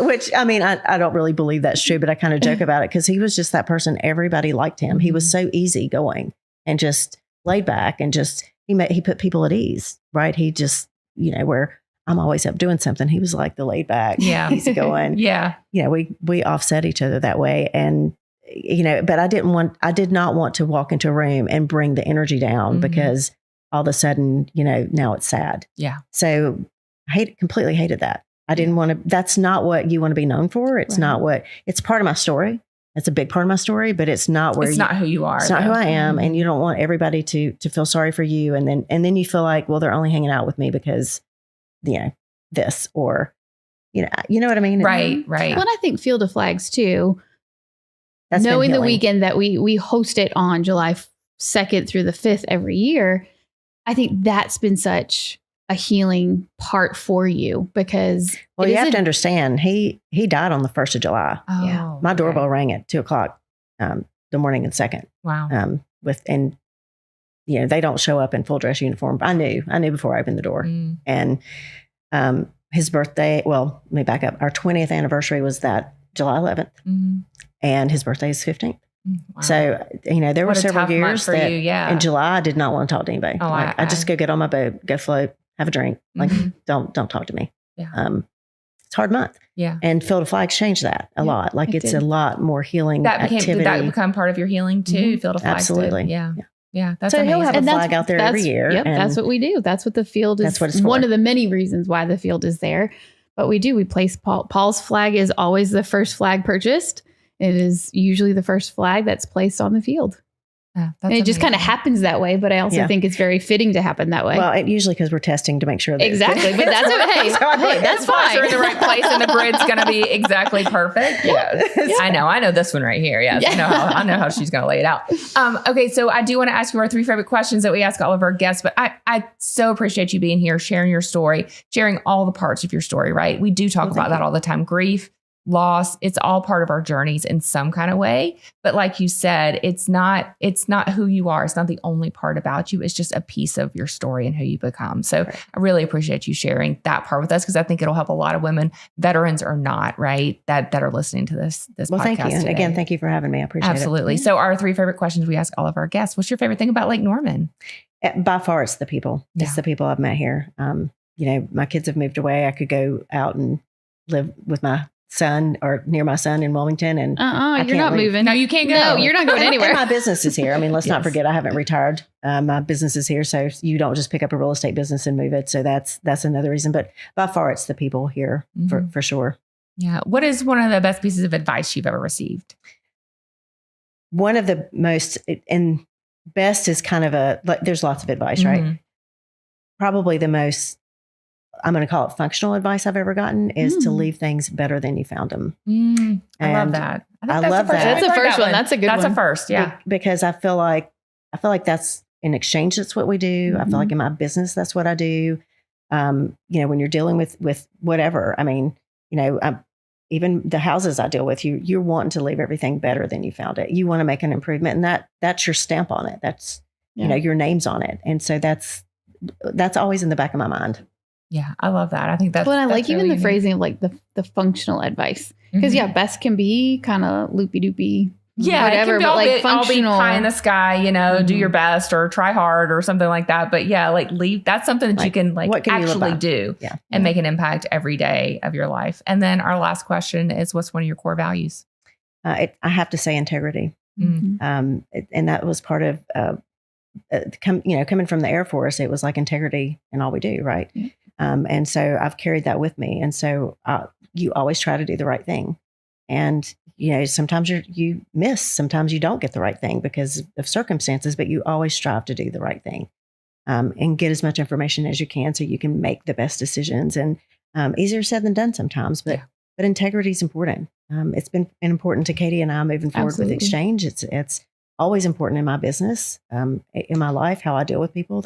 Which, I don't really believe that's true, but I kind of joke about it because he was just that person. Everybody liked him. He was so easygoing and just laid back and just, he put people at ease, right? He just, where I'm always up doing something. He was like the laid back, easygoing. We offset each other that way. And but I did not want to walk into a room and bring the energy down because all of a sudden, now it's sad. Yeah. So I completely hated that. I didn't want to, that's not what you want to be known for. It's not it's part of my story. It's a big part of my story, but it's not where it's not who you are. It's not who I am. And you don't want everybody to feel sorry for you. And then you feel like, well, they're only hanging out with me because, this, or, you know what I mean? Right. Well, and I think Field of Flags too, knowing the weekend that we host it on July 2nd through the 5th every year, I think that's been such a healing part for you because you have to understand he died on the 1st of July. Oh, yeah. My doorbell rang at 2:00 the morning of the 2nd. Wow. they don't show up in full dress uniform. I knew before I opened the door. And his birthday, well, let me back up. Our 20th anniversary was that July 11th. And his birthday is 15th. Wow. So, there were several years that in July I did not want to talk to anybody. Oh, I just go get on my boat, go float, have a drink. Like, don't talk to me. Yeah. It's a hard month. Yeah. And Field of Flags changed that a lot. Like, it's a lot more healing activity. Did that become part of your healing too? Field of Flags. Absolutely. Yeah. That's so amazing. He'll have a flag out there every year. Yep, that's what we do. That's what the field is. That's what it's for. One of the many reasons why the field is there. But we do. We place Paul's flag is always the first flag purchased. It is usually the first flag that's placed on the field. And it just kind of happens that way, but I also think it's very fitting to happen that way. Well, usually because we're testing to make sure that exactly, but that's okay. Hey, that's fine. You're in the right place, and the grid's going to be exactly perfect. Yeah, I know this one right here. Yes, I know how she's going to lay it out. Okay, so I do want to ask you our 3 favorite questions that we ask all of our guests, but I so appreciate you being here, sharing your story, sharing all the parts of your story. Right, we do talk about that all the time. Grief, loss, it's all part of our journeys in some kind of way. But like you said, it's not who you are. It's not the only part about you. It's just a piece of your story and who you become. So I really appreciate you sharing that part with us, because I think it'll help a lot of women, veterans or not, right, that are listening to this podcast. Thank you. And today. Again, thank you for having me. I appreciate it. Absolutely. So our 3 favorite questions we ask all of our guests. What's your favorite thing about Lake Norman? By far, it's the people. It's the people I've met here. My kids have moved away. I could go out and live with my son or near my son in Wilmington, and you're not moving. No, you can't go. No, you're not going anywhere. And my business is here. I mean, let's not forget, I haven't retired. My business is here, so you don't just pick up a real estate business and move it. So that's another reason. But by far, it's the people here for sure. Yeah. What is one of the best pieces of advice you've ever received? One of the most and best is kind of there's lots of advice, right? Probably the most, I'm going to call it functional advice I've ever gotten is to leave things better than you found them. I love that. I love that. That's the first one. That's a good one. That's a first. Yeah. Because I feel like that's in exchange. That's what we do. I feel like in my business, that's what I do. When you're dealing with whatever, I mean, even the houses I deal with, you're wanting to leave everything better than you found it. You want to make an improvement, and that's your stamp on it. That's, your name's on it. And so that's always in the back of my mind. Yeah, I love that. I think that's what I like. Really even the phrasing of like the functional advice, because best can be kind of loopy doopy. Yeah, whatever. It can be functional. All be pie in the sky, do your best or try hard or something like that. But yeah, leave. That's something that you can actually do and make an impact every day of your life. And then our last question is, what's one of your core values? I have to say integrity. And that was part of coming from the Air Force. It was like integrity in all we do, right? And so I've carried that with me. And so you always try to do the right thing. And, sometimes you miss, sometimes you don't get the right thing because of circumstances, but you always strive to do the right thing and get as much information as you can so you can make the best decisions. And easier said than done sometimes, but integrity is important. It's been important to Katie and I moving forward with Exchange. It's always important in my business, in my life, how I deal with people.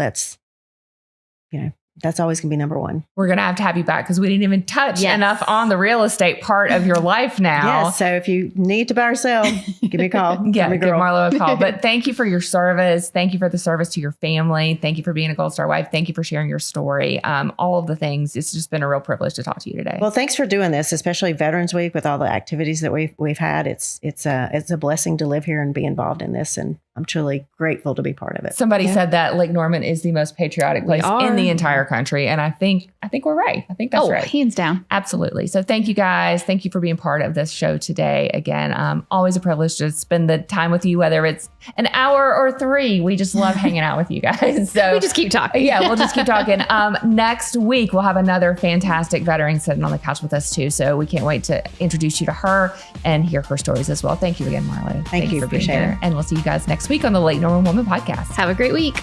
That's always going to be number one. We're going to have you back because we didn't even touch enough on the real estate part of your life now. Yes. So if you need to buy or sell, give me a call. Give Marlo a call. But thank you for your service. Thank you for the service to your family. Thank you for being a Gold Star wife. Thank you for sharing your story. All of the things. It's just been a real privilege to talk to you today. Well, thanks for doing this, especially Veterans Week with all the activities that we've had. It's a blessing to live here and be involved in this. And I'm truly grateful to be part of it. Somebody said that Lake Norman is the most patriotic place in the entire country. And I think we're right. I think that's right. Hands down. Absolutely. So thank you guys. Thank you for being part of this show today. Again, always a privilege to spend the time with you, whether it's an hour or 3. We just love hanging out with you guys. So we just keep talking. Yeah, we'll just keep talking. Next week, we'll have another fantastic veteran sitting on the couch with us too. So we can't wait to introduce you to her and hear her stories as well. Thank you again, Marlo. Thank you for being here. And we'll see you guys next week on the Lake Norman Woman Podcast. Have a great week.